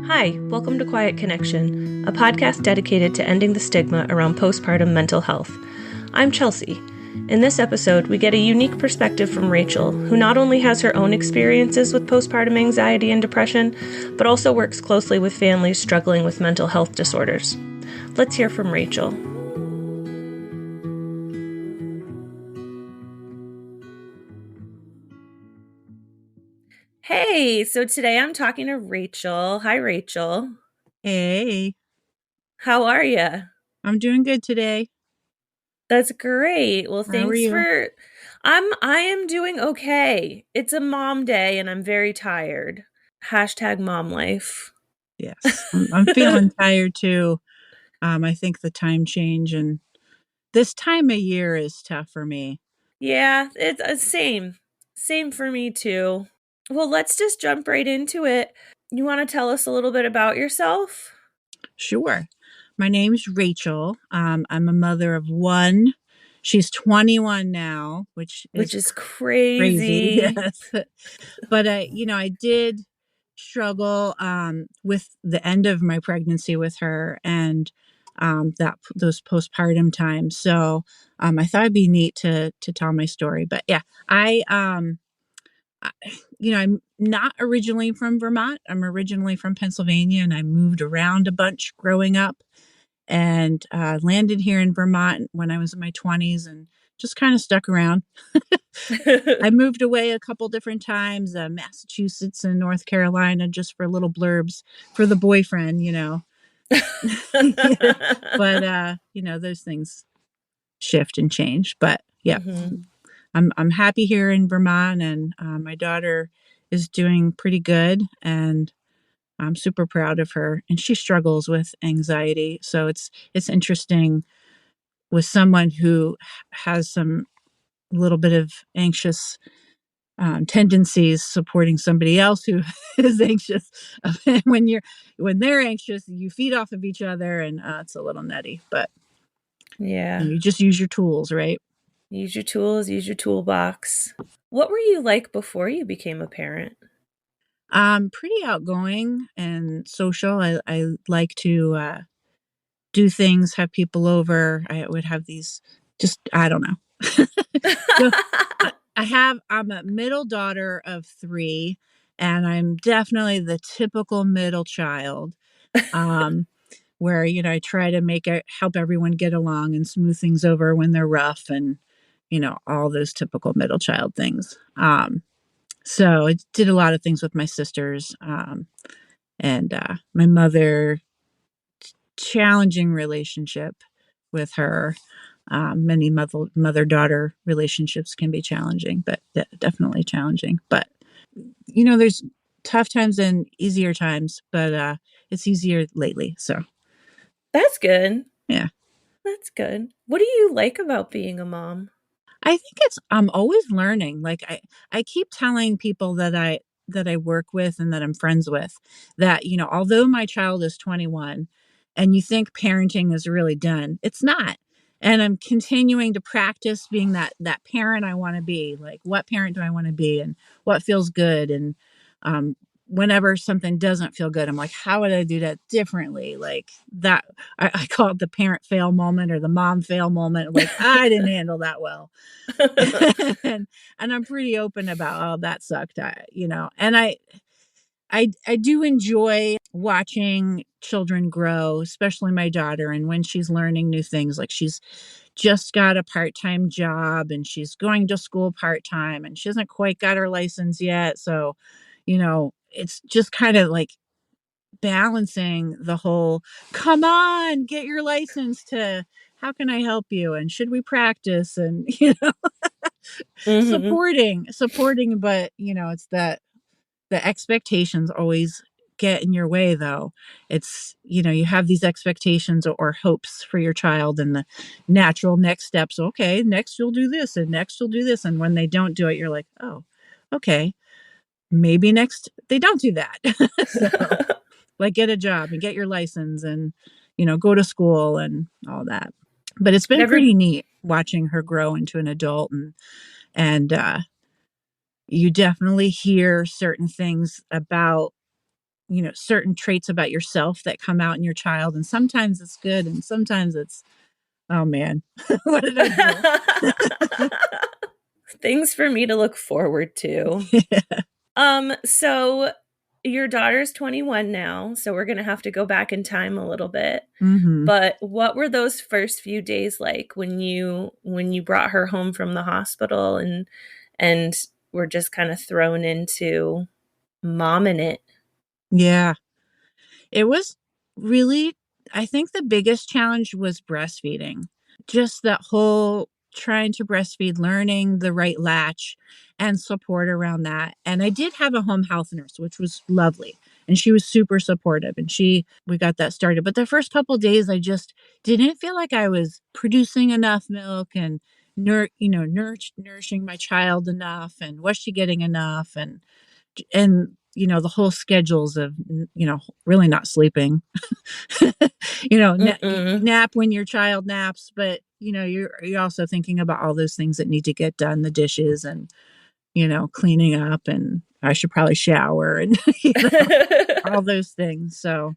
Hi, welcome to Quiet Connection, a podcast dedicated to ending the stigma around postpartum mental health. I'm Chelsea. In this episode, we get a unique perspective from Rachel, who not only has her own experiences with postpartum anxiety and depression, but also works closely with families struggling with mental health disorders. Let's hear from Rachel. Hey, so today I'm talking to Rachel. Hi, Rachel. Hey, How are you? I'm doing good today. That's great. Well, How are thanks you? for I am doing okay. It's a mom day and I'm very tired. Hashtag mom life. Yes, I'm feeling tired too. I think the time change and this time of year is tough for me. Yeah, it's same. Same for me too. Well, let's just jump right into it. You want to tell us a little bit about yourself? Sure. My name's Rachel. I'm a mother of one. She's 21 now, which Which is is crazy. crazy. Yes. But I did struggle with the end of my pregnancy with her and that those postpartum times. So I thought it'd be neat to tell my story. But yeah, I I'm not originally from Vermont. I'm originally from Pennsylvania, and I moved around a bunch growing up and landed here in Vermont when I was in my 20s and just kind of stuck around. I moved away a couple different times, Massachusetts and North Carolina, just for little blurbs for the boyfriend. But those things shift and change. But yeah, Mhm. I'm happy here in Vermont, and my daughter is doing pretty good, and I'm super proud of her. And she struggles with anxiety, so it's interesting with someone who has some little bit of anxious tendencies supporting somebody else who is anxious. when when they're anxious, you feed off of each other, and it's a little nutty. But Yeah. you just use your tools, right? Use your tools, use your toolbox. What were you like before you became a parent? Pretty outgoing and social. I like to do things, have people over. I would have these. Just I don't know. So I'm a middle daughter of three, and I'm definitely the typical middle child. Um, where I try to help everyone get along and smooth things over when they're rough, and all those typical middle child things. So I did a lot of things with my sisters, and my mother. Challenging relationship with her. Many mother daughter relationships can be challenging, but definitely challenging. But there's tough times and easier times, but it's easier lately. So That's good. yeah. That's good. What do you like about being a mom? I think I'm always learning. Like I keep telling people that I work with and that I'm friends with that, although my child is 21 and you think parenting is really done, it's not. And I'm continuing to practice being that parent I want to be. Like, what parent do I want to be, and what feels good? And um whenever something doesn't feel good, I'm like, how would I do that differently? Like that I call it the parent fail moment or the mom fail moment. Like, I didn't handle that well. and I'm pretty open about, oh, that sucked. And I do enjoy watching children grow, especially my daughter, and when she's learning new things. Like, she's just got a part-time job and she's going to school part-time and she hasn't quite got her license yet. So, it's just kind of like balancing the whole, come on, get your license, to how can I help you, and should we practice, and Mhm. supporting. But it's that the expectations always get in your way, though. It's you have these expectations or hopes for your child, and the natural next steps. Okay, next you'll do this, and next you'll do this, and when they don't do it, you're like, oh, okay, maybe next they don't do that. So, like, get a job and get your license, and go to school and all that. But it's been Never pretty neat watching her grow into an adult, and you definitely hear certain things about certain traits about yourself that come out in your child. And sometimes it's good. And sometimes it's, oh man, what did I do? Things for me to look forward to. So your daughter's 21 now, so we're going to have to go back in time a little bit. Mm-hmm. But what were those first few days like when you brought her home from the hospital and were just kind of thrown into momming it? Yeah. It was really, I think the biggest challenge was breastfeeding. Just that whole trying to breastfeed, learning the right latch and support around that. And I did have a home health nurse, which was lovely. And she was super supportive and we got that started. But the first couple of days, I just didn't feel like I was producing enough milk and nourishing my child enough. And was she getting enough? And the whole schedules of really not sleeping. Nap when your child naps, but you're also thinking about all those things that need to get done, the dishes and cleaning up, and I should probably shower and all those things. So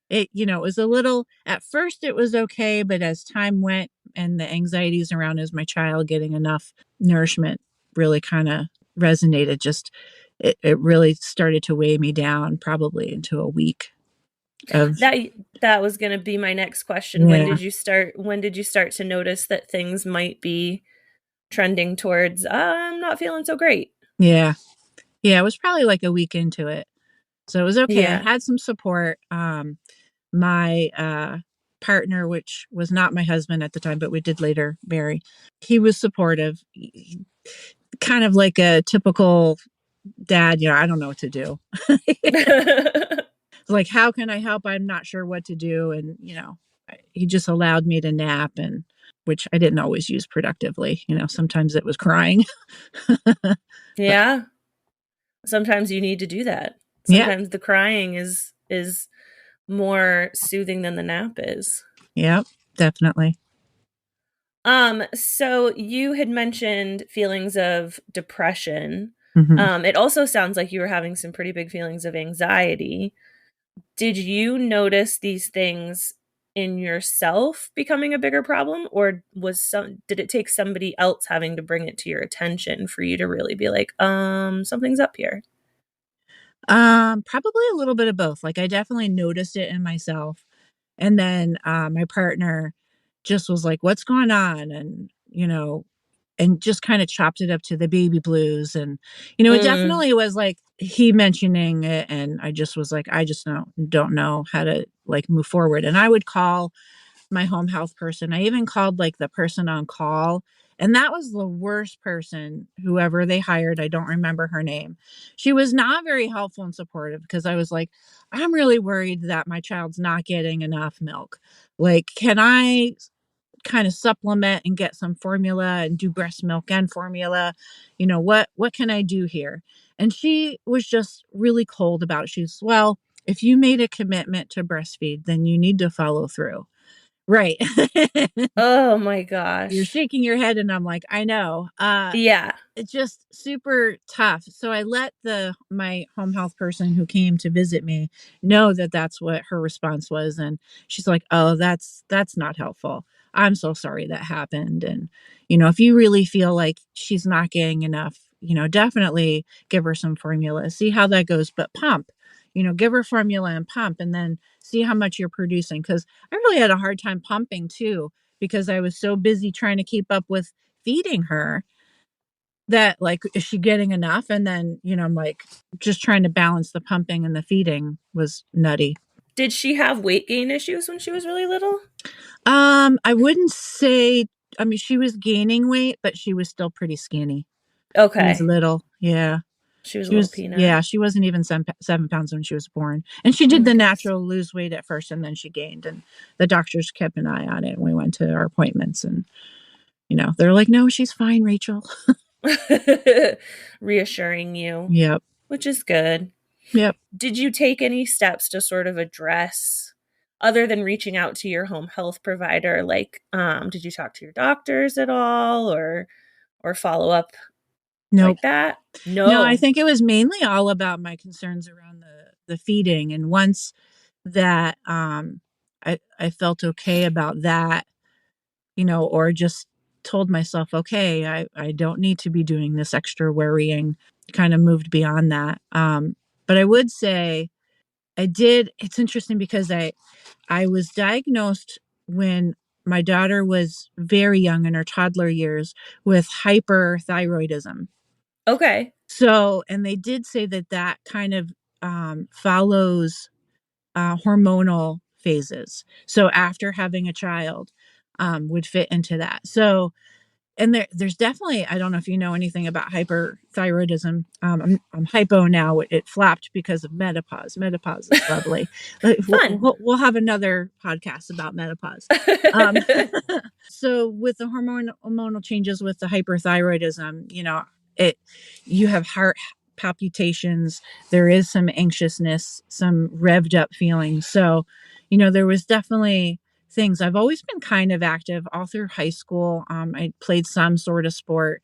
it was a little, at first it was okay, but as time went and the anxieties around, is my child getting enough nourishment, really kind of resonated. Just it really started to weigh me down, probably into a week of that was going to be my next question. yeah. When did you start to notice that things might be trending towards I'm not feeling so great? Yeah. It was probably like a week into it. So it was okay. Yeah. I had some support. My partner, which was not my husband at the time, but we did later marry, he was supportive. Kind of like a typical dad, I don't know what to do. Like, how can I help? I'm not sure what to do. And, he just allowed me to nap, and which I didn't always use productively. Sometimes it was crying. Yeah. Sometimes you need to do that. Yeah. Sometimes the crying is more soothing than the nap is. Yeah, definitely. So you had mentioned feelings of depression. Mm-hmm. It also sounds like you were having some pretty big feelings of anxiety. Did you notice these things in yourself becoming a bigger problem, or did it take somebody else having to bring it to your attention for you to really be like, something's up here? Probably a little bit of both. Like, I definitely noticed it in myself. And then my partner just was like, "What's going on?" And just kind of chopped it up to the baby blues. And, it definitely was like he mentioning it. And I just was like, I just don't know how to like move forward. And I would call my home health person. I even called like the person on call. And that was the worst person, whoever they hired. I don't remember her name. She was not very helpful and supportive, because I was like, I'm really worried that my child's not getting enough milk. Like, can I kind of supplement and get some formula and do breast milk and formula? What can I do here? And she was just really cold about it. She's, well, if you made a commitment to breastfeed, then you need to follow through. Right. Oh my You're gosh. shaking your head, and I'm like, I know. Yeah. It's just super tough. So I let my home health person who came to visit me know that that's what her response was. And she's like, oh, that's not helpful. I'm so sorry that happened. And, if you really feel like she's not getting enough, definitely give her some formula, see how that goes, but pump, give her formula and pump, and then see how much you're producing. Cause I really had a hard time pumping too, because I was so busy trying to keep up with feeding her, that like, is she getting enough? And then, I'm like, just trying to balance the pumping and the feeding was nutty. Did she have weight gain issues when she was really little? I wouldn't say, I mean, she was gaining weight, but she was still pretty skinny. She was Okay. little. Yeah. She was a little peanut. Yeah, she wasn't even 7 pounds when she was born. And she Oh did my the goodness. natural lose weight at first, and then she gained, and the doctors kept an eye on it. And we went to our appointments, and, they're like, no, she's fine, Rachel. Reassuring you, Yep. which is good. Yep. Did you take any steps to sort of address, other than reaching out to your home health provider? Like, did you talk to your doctors at all, or follow up Nope. like that? No, I No. think it was mainly all about my concerns around the feeding. And once that I felt okay about that, or just told myself, okay, I don't need to be doing this extra worrying, kind of moved beyond that. But I would say it's interesting because I was diagnosed when my daughter was very young in her toddler years with hyperthyroidism. Okay. So, and they did say that that kind of follows hormonal phases. So after having a child would fit into that. So, and there's definitely, I don't know if you know anything about hyperthyroidism. I'm hypo now. It flopped because of menopause. Menopause is lovely. Fun. We'll have another podcast about menopause. Um, so with the hormonal changes with the hyperthyroidism, it you have heart palpitations. There is some anxiousness, some revved up feelings. So, there was definitely things. I've always been kind of active all through high school. I played some sort of sport.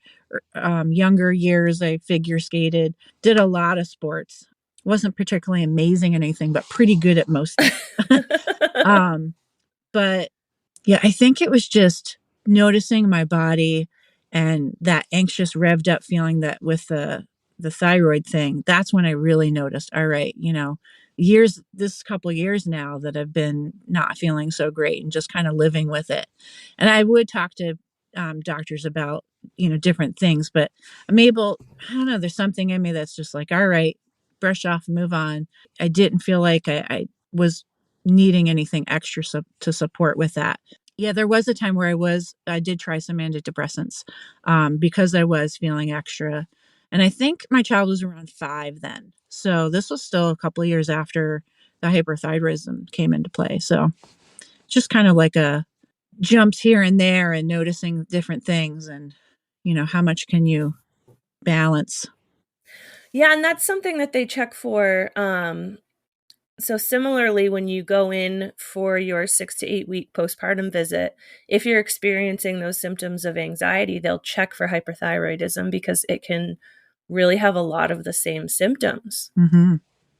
Younger years, I figure skated, did a lot of sports. Wasn't particularly amazing at anything, but pretty good at most things. But yeah, I think it was just noticing my body and that anxious revved up feeling that with the thyroid thing. That's when I really noticed, all right, this couple years now that I've been not feeling so great and just kind of living with it. And I would talk to doctors about, different things, but I don't know, there's something in me that's just like, all right, brush off and move on. I didn't feel like I was needing anything extra to support with that. Yeah, there was a time where I did try some antidepressants because I was feeling extra. And I think my child was around 5 then. So this was still a couple of years after the hyperthyroidism came into play. So just kind of like a jumps here and there and noticing different things and, how much can you balance? Yeah, and that's something that they check for. So similarly, when you go in for your 6 to 8 week postpartum visit, if you're experiencing those symptoms of anxiety, they'll check for hyperthyroidism because it can really have a lot of the same symptoms Mm-hmm.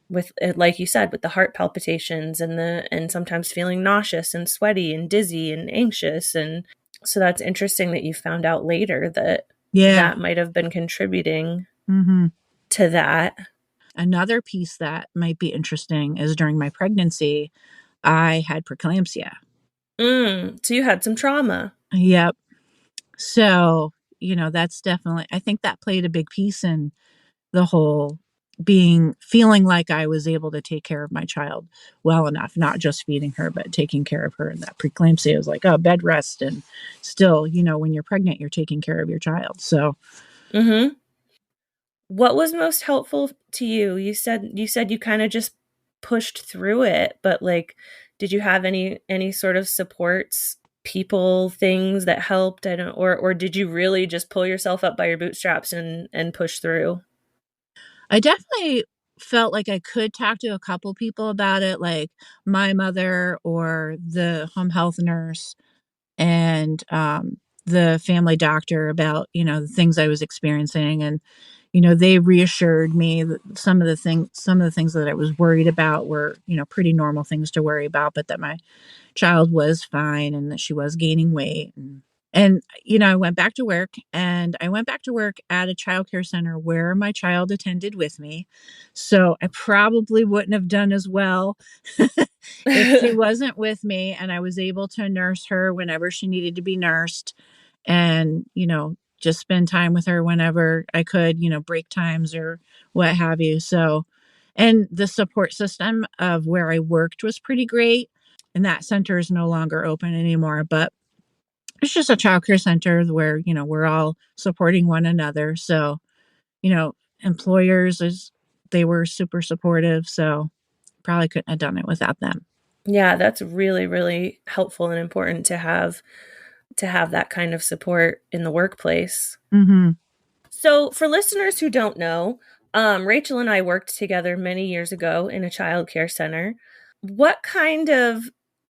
with, like you said, with the heart palpitations and sometimes feeling nauseous and sweaty and dizzy and anxious. And so that's interesting that you found out later that Yeah. that might have been contributing Mm-hmm. to that. Another piece that might be interesting is during my pregnancy, I had preeclampsia. So you had some trauma. Yep. So, that's definitely, I think that played a big piece in the whole feeling like I was able to take care of my child well enough, not just feeding her, but taking care of her. And that preeclampsia was like, oh, bed rest. And still, when you're pregnant, you're taking care of your child. So, Mm-hmm. What was most helpful to you? You said you kind of just pushed through it, but like did you have any sort of supports, people, things that helped? I don't or did you really just pull yourself up by your bootstraps and push through? I definitely felt like I could talk to a couple people about it, like my mother or the home health nurse and the family doctor about the things I was experiencing. And they reassured me that some of the things that I was worried about were pretty normal things to worry about, but that my child was fine and that she was gaining weight. And I went back to work, and I went back to work at a childcare center where my child attended with me. So I probably wouldn't have done as well if she wasn't with me, and I was able to nurse her whenever she needed to be nursed and, just spend time with her whenever I could, break times or what have you. So, and the support system of where I worked was pretty great. And that center is no longer open anymore, but it's just a childcare center where, we're all supporting one another. So, employers they were super supportive. So probably couldn't have done it without them. Yeah, that's really, really helpful and important to have that kind of support in the workplace. Mm-hmm. So, for listeners who don't know, Rachel and I worked together many years ago in a child care center. What kind of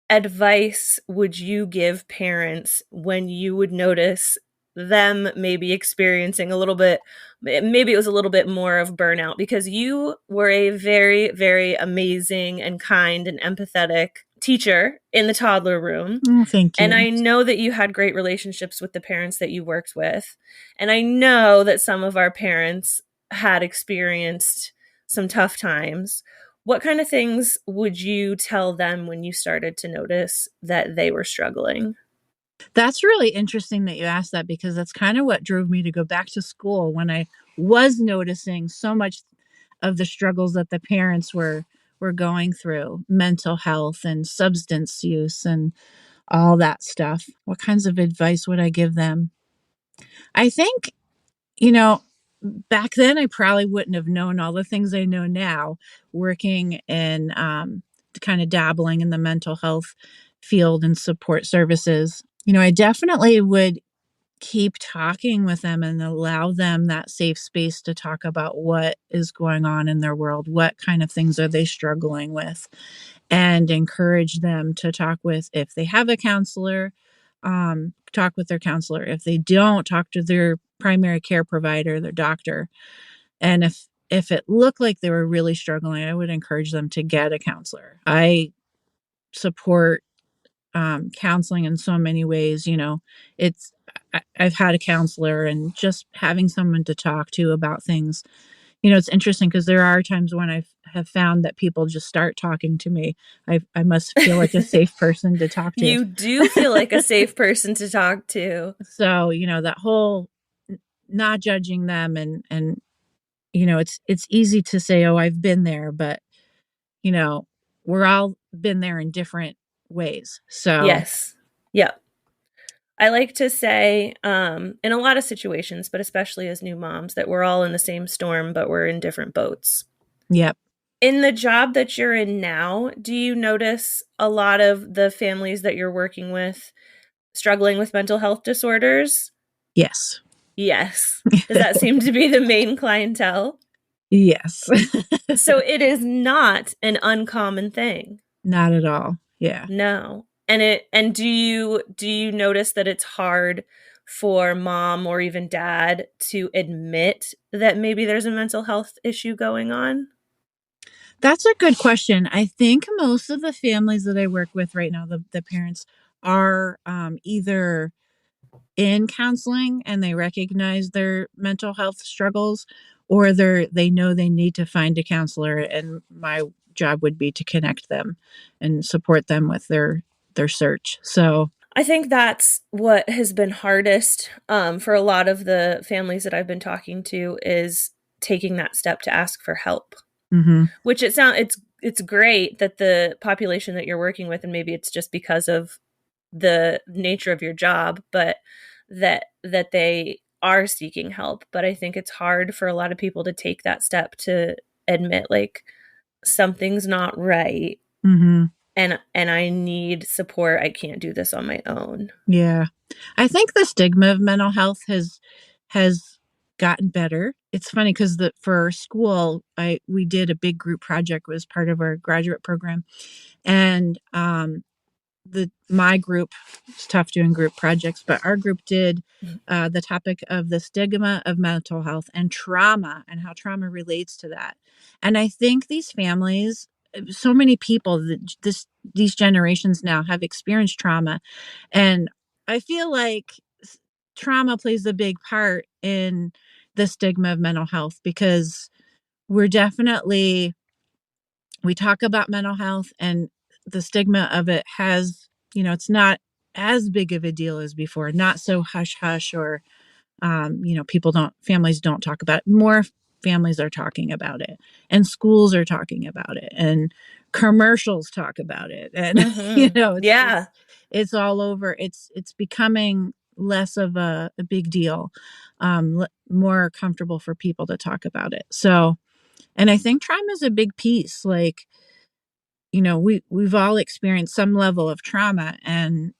advice would you give parents when you would notice them maybe experiencing a little bit maybe it was a little bit more of burnout, because you were a very, very amazing and kind and empathetic teacher in the toddler room. Oh, thank And you. I know that you had great relationships with the parents that you worked with. And I know that some of our parents had experienced some tough times. What kind of things would you tell them when you started to notice that they were struggling? That's really interesting that you asked that because that's kind of what drove me to go back to school when I was noticing so much of the struggles that the parents were going through, mental health and substance use and all that stuff. What kinds of advice would I give them? I think, you know, back then I probably wouldn't have known all the things I know now working in kind of dabbling in the mental health field and support services. I definitely would keep talking with them and allow them that safe space to talk about what is going on in their world, what kind of things are they struggling with, and encourage them to talk with, if they have a counselor, talk with their counselor. If they don't, talk to their primary care provider, their doctor. And if it looked like they were really struggling, I would encourage them to get a counselor. I support counseling in so many ways. It's I've had a counselor, and just having someone to talk to about things. It's interesting because there are times when I have found that people just start talking to me. I must feel like a safe person to talk to. You do feel like a safe person to talk to. So that whole not judging them, and it's easy to say, oh, I've been there, but we're all been there in different ways. So Yes. Yep. I like to say, in a lot of situations, but especially as new moms, that we're all in the same storm, but we're in different boats. yep. In the job that you're in now, do you notice a lot of the families that you're working with struggling with mental health disorders? Yes. Yes. Does that seem to be the main clientele? Yes. So it is not an uncommon thing. Not at all. Yeah. No. And do you notice that it's hard for mom or even dad to admit that maybe there's a mental health issue going on? That's a good question. I think most of the families that I work with right now, the parents are either in counseling and they recognize their mental health struggles, or they know they need to find a counselor, and my job would be to connect them and support them with their search. So, I think that's what has been hardest, for a lot of the families that I've been talking to, is taking that step to ask for help. mhm, Which it's great that the population that you're working with, and maybe it's just because of the nature of your job, but that they are seeking help. But I think it's hard for a lot of people to take that step to admit, like, something's not right, mhm. and I need support. I can't do this on my own. Yeah. I think the stigma of mental health has gotten better. It's funny because the for school, we did a big group project, was part of our graduate program, and my group, it's tough doing group projects, but our group did the topic of the stigma of mental health and trauma, and how trauma relates to that. And I think these families, so many people, these generations now have experienced trauma, and I feel like trauma plays a big part in the stigma of mental health, because we're definitely we talk about mental health, and the stigma of it has, it's not as big of a deal as before, not so hush hush, or families don't talk about it. More families are talking about it, and schools are talking about it, and commercials talk about it, and it's Yeah. it's all over. It's becoming less of a big deal, more comfortable for people to talk about it. So, and I think trauma is a big piece. Like, we've all experienced some level of trauma, and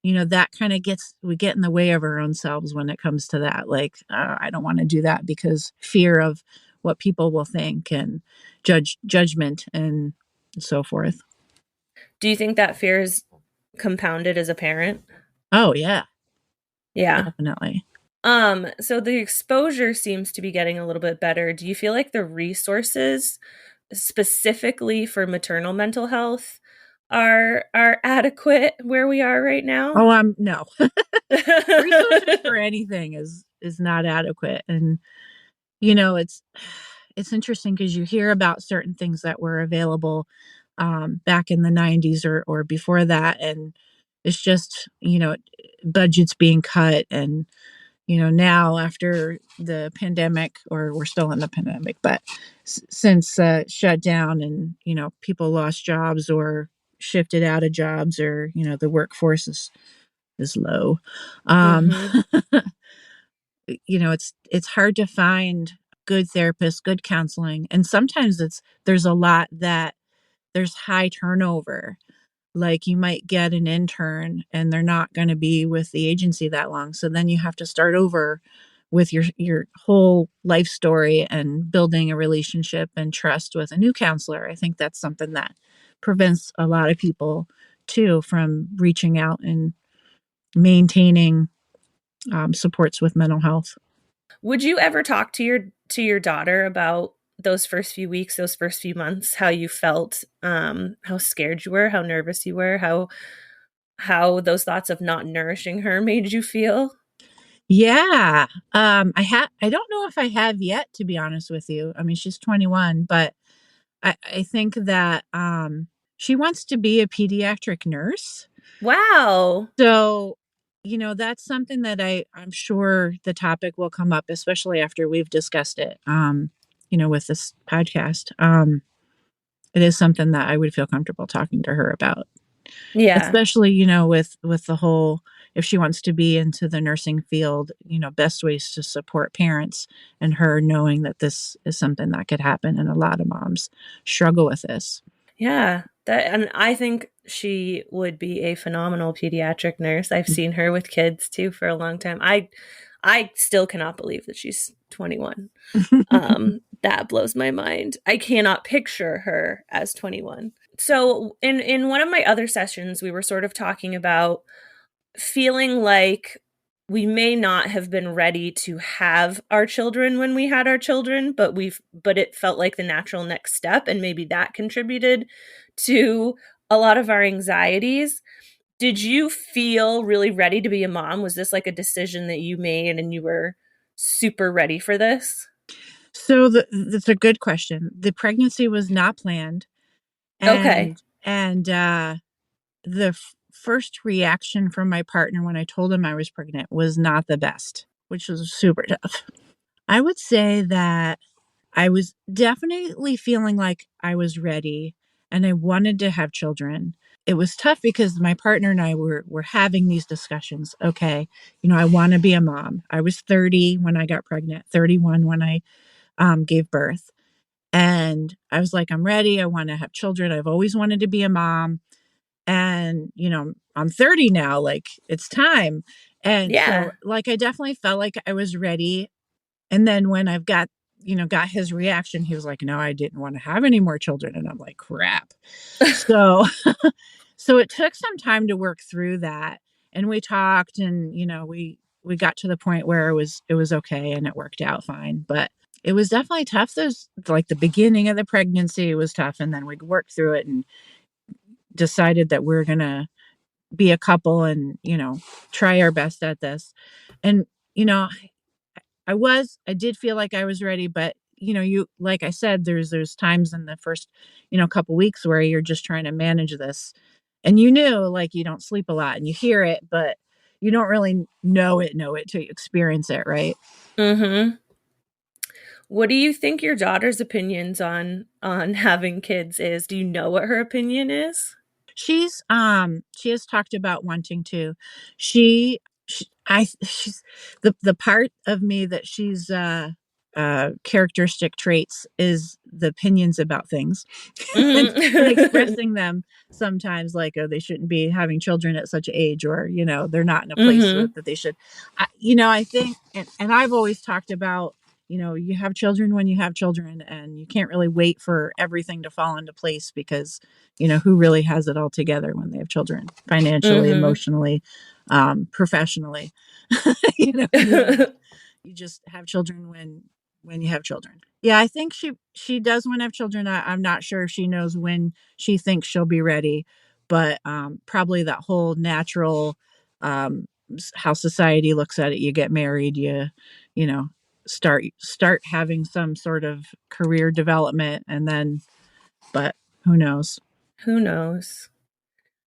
that kind of we get in the way of our own selves when it comes to that. Like, I don't want to do that because fear of what people will think, and judgment, and so forth. Do you think that fear is compounded as a parent? Oh yeah, Yeah. definitely. So the exposure seems to be getting a little bit better. Do you feel like the resources specifically for maternal mental health are adequate where we are right now? Oh, no. Resources for anything is not adequate. And it's interesting because you hear about certain things that were available back in the 90s or before that, and it's just budgets being cut. And now after the pandemic, or we're still in the pandemic, but since shut down, and people lost jobs or shifted out of jobs, or the workforce is low. um Mhm. it's hard to find good therapists, good counseling, and sometimes there's a lot that there's high turnover. Like, you might get an intern and they're not going to be with the agency that long, so then you have to start over with your whole life story and building a relationship and trust with a new counselor. I think that's something that prevents a lot of people too from reaching out and maintaining supports with mental health. Would you ever talk to your daughter about those first few weeks, those first few months, how you felt, how scared you were, how nervous you were, how those thoughts of not nourishing her made you feel? Yeah. I don't know if I have yet, to be honest with you. I mean, she's 21, but I think that she wants to be a pediatric nurse. Wow. So, that's something that I'm sure the topic will come up, especially after we've discussed it, with this podcast. It is something that I would feel comfortable talking to her about. Yeah. Especially, with the whole, if she wants to be into the nursing field, best ways to support parents, and her knowing that this is something that could happen, and a lot of moms struggle with this. Yeah. And I think she would be a phenomenal pediatric nurse. I've seen her with kids too for a long time. I still cannot believe that she's 21. That blows my mind. I cannot picture her as 21. So in one of my other sessions, we were sort of talking about feeling like we may not have been ready to have our children when we had our children, but it felt like the natural next step, and maybe that contributed to a lot of our anxieties. Did you feel really ready to be a mom? Was this like a decision that you made and you were super ready for this? So that's a good question. The pregnancy was not planned, Okay. and the first reaction from my partner when I told him I was pregnant was not the best, which was super tough. I would say that I was definitely feeling like I was ready and I wanted to have children. It was tough because my partner and I were having these discussions. Okay, I want to be a mom. I was 30 when I got pregnant, 31 when I gave birth. And I was like, I'm ready. I want to have children. I've always wanted to be a mom. And, I'm 30 now, like, it's time. And so, Yeah. like, I definitely felt like I was ready. And then when I've got his reaction, he was like, "No, I didn't want to have any more children." And I'm like, "Crap." So, so it took some time to work through that. And we talked, and, we got to the point where it was okay and it worked out fine. But it was definitely tough. Those, like, the beginning of the pregnancy was tough. And then we worked through it and decided that we're going to be a couple and, try our best at this. And, you know, I did feel like I was ready, but like I said, there's times in the first, couple weeks where you're just trying to manage this. And like, you don't sleep a lot and you hear it, but you don't really know it till you experience it, right? Mhm. What do you think your daughter's opinions on having kids is? Do you know what her opinion is? She has talked about wanting to. She's the part of me that she's characteristic traits is the opinions about things, and Mhm. expressing them sometimes, like, oh, they shouldn't be having children at such age, or they're not in a place Mhm. that they should. I think, and I've always talked about, you have children when you have children, and you can't really wait for everything to fall into place because, who really has it all together when they have children, financially, Mm-hmm. emotionally, professionally. You just have children when you have children. Yeah, I think she does want to have children. I'm not sure if she knows when she thinks she'll be ready, but probably that whole natural, how society looks at it. You get married, you know start having some sort of career development, and then, but who knows? Who knows?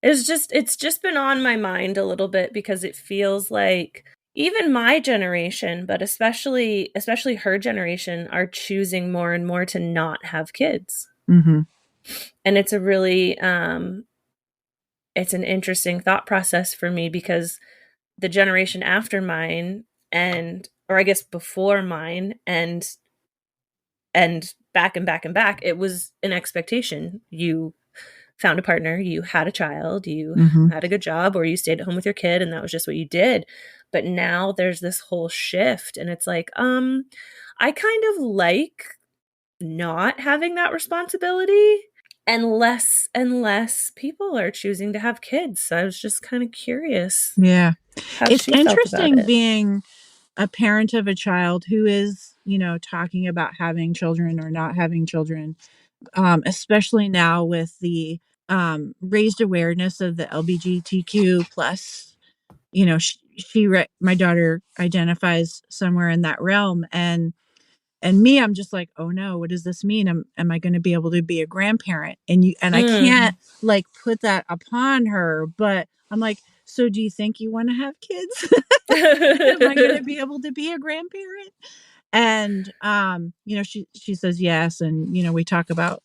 It's just been on my mind a little bit because it feels like even my generation, but especially her generation, are choosing more and more to not have kids. Mm-hmm. And it's a really it's an interesting thought process for me because the generation after mine, and or I guess before mine, and back and back and back, it was an expectation. You found a partner, you had a child, you Mm-hmm. had a good job, or you stayed at home with your kid, and that was just what you did. But now there's this whole shift, and it's like, I kind of like not having that responsibility, and less people are choosing to have kids. So I was just kind of curious Yeah, how it's she felt about interesting it. being a parent of a child who is, talking about having children or not having children, especially now with the raised awareness of the LGBTQ plus. My daughter identifies somewhere in that realm, and me, I'm just like, oh no, what does this mean? Am I going to be able to be a grandparent? And I can't like put that upon her, but I'm like, so do you think you want to have kids? Am I going to be able to be a grandparent? And she says yes, and we talk about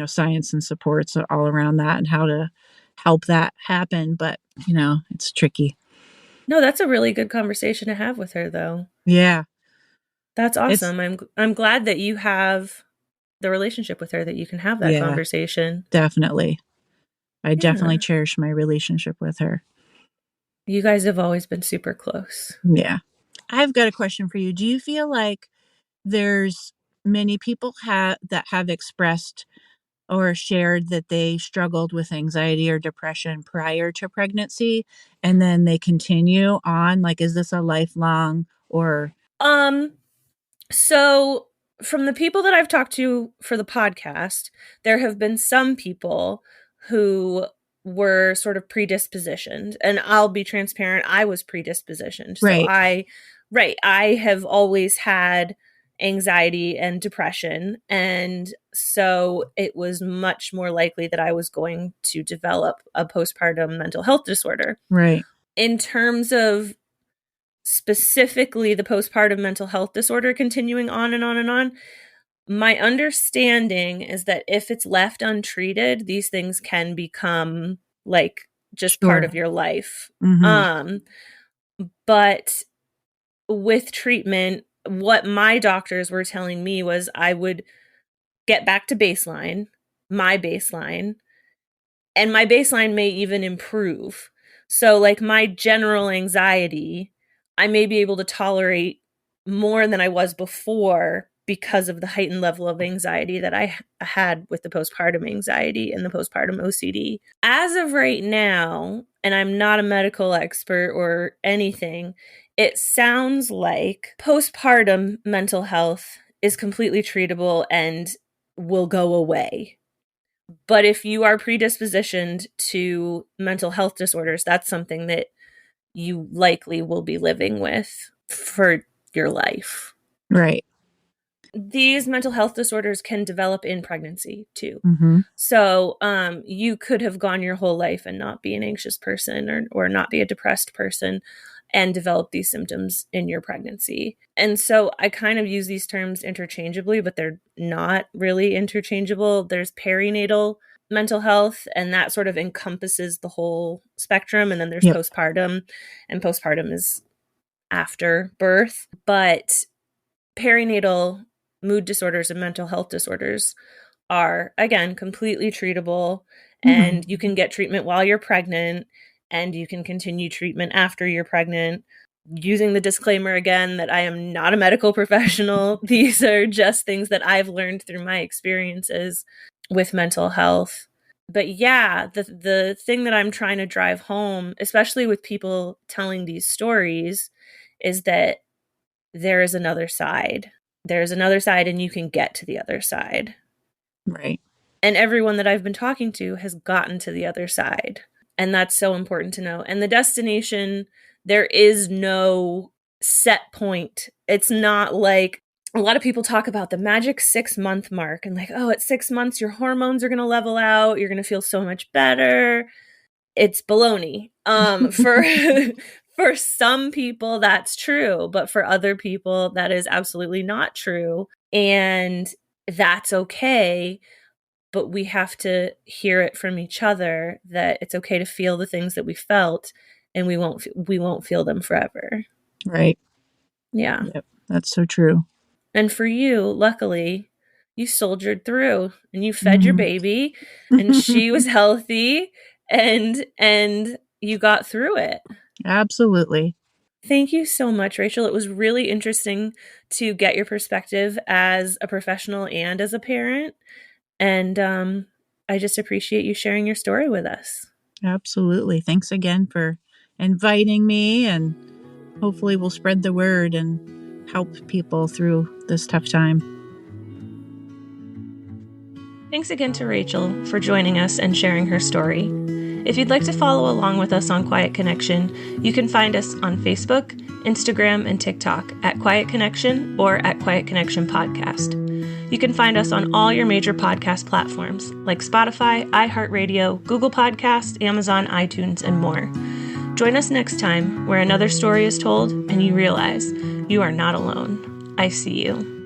science and supports all around that and how to help that happen, but it's tricky. No, that's a really good conversation to have with her, though. Yeah, That's it's awesome. I'm glad that you have the relationship with her that you can have that yeah, conversation. definitely. I definitely Yeah. cherish my relationship with her. You guys have always been super close. Yeah. I've got a question for you. Do you feel like there's many people that have expressed or shared that they struggled with anxiety or depression prior to pregnancy, and then they continue on? Like, is this a lifelong or? Um, so from the people that I've talked to for the podcast, there have been some people who were sort of predispositioned, and I'll be transparent, I was predispositioned. So Right. I have always had anxiety and depression, and so it was much more likely that I was going to develop a postpartum mental health disorder. Right. In terms of specifically the postpartum mental health disorder continuing on and on and on, my understanding is that if it's left untreated, these things can become like just part Sure. of your life. Mm-hmm. But with treatment, what my doctors were telling me was I would get back to baseline, my baseline, and my baseline may even improve. So, like, my general anxiety, I may be able to tolerate more than I was before because of the heightened level of anxiety that I had with the postpartum anxiety and the postpartum OCD. As of right now, and I'm not a medical expert or anything, it sounds like postpartum mental health is completely treatable and will go away. But if you are predispositioned to mental health disorders, that's something that you likely will be living with for your life. Right. These mental health disorders can develop in pregnancy too. Mm-hmm. So you could have gone your whole life and not be an anxious person or not be a depressed person and develop these symptoms in your pregnancy. And so I kind of use these terms interchangeably, but they're not really interchangeable. There's perinatal mental health, and that sort of encompasses the whole spectrum. And then there's Yep. postpartum, and postpartum is after birth. But perinatal mood disorders and mental health disorders are, again, completely treatable, and Mm-hmm. you can get treatment while you're pregnant, and you can continue treatment after you're pregnant. using the disclaimer again that I am not a medical professional. These are just things that I've learned through my experiences with mental health. But yeah, the thing that I'm trying to drive home, especially with people telling these stories, is that there is another side. There's another side, and you can get to the other side. Right. And everyone that I've been talking to has gotten to the other side. And that's so important to know. And the destination, there is no set point. It's not like a lot of people talk about the magic 6-month mark and like, oh, at 6 months, your hormones are going to level out. You're going to feel so much better. It's baloney. For some people, that's true. But for other people, that is absolutely not true. And that's okay. But we have to hear it from each other that it's okay to feel the things that we felt, and we won't feel them forever. Right. Yeah. Yep. That's so true. And for you, luckily, you soldiered through and you fed your baby and she was healthy and you got through it. Absolutely. Thank you so much, Rachel. It was really interesting to get your perspective as a professional and as a parent. And I just appreciate you sharing your story with us. Absolutely. Thanks again for inviting me, and hopefully we'll spread the word and help people through this tough time. Thanks again to Rachel for joining us and sharing her story. If you'd like to follow along with us on Quiet Connection, you can find us on Facebook, Instagram, and TikTok at Quiet Connection or at Quiet Connection Podcast. You can find us on all your major podcast platforms like Spotify, iHeartRadio, Google Podcast, Amazon, iTunes, and more. Join us next time where another story is told and you realize you are not alone. I see you.